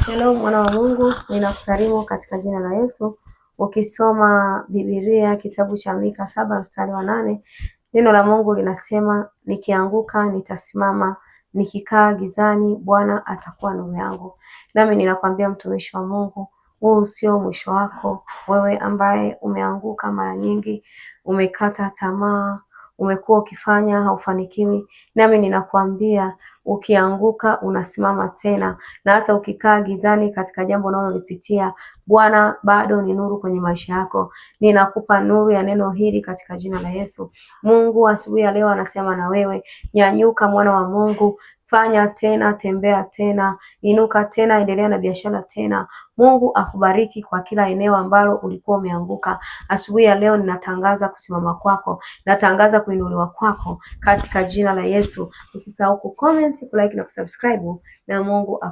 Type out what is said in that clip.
Hello mwana wa Mungu, ninakusalimu katika jina la Yesu. Ukisoma Biblia kitabu cha Mika 7:8, neno la Mungu linasema, nikianguka nitasimama, nikikaa gizani Bwana atakuwa nuru yangu. Nami ninakwambia mtumishi wa Mungu, huu sio mwisho wako. Wewe ambaye umeanguka mara nyingi, umekata tamaa, umekuwa ukifanya haufanikiwi, nami ninakwambia ukianguka unasimama tena, na hata ukikaa gizani katika jambo unalolipitia, Bwana bado ni nuru kwenye maisha yako. Ninakupa nuru ya neno hili katika jina la Yesu. Mungu asubuhi ya leo anasema na wewe, nyanyuka mwana wa Mungu, fanya tena, tembea tena, inuka tena, endelea na biashara tena. Mungu akubariki kwa kila eneo ambalo ulikuwa umeanguka. Asubuhi ya leo ninatangaza kusimama kwako, natangaza kuinuliwa kwako katika jina la Yesu. Usisahau kucomment, kulike na kusubscribe, na Mungu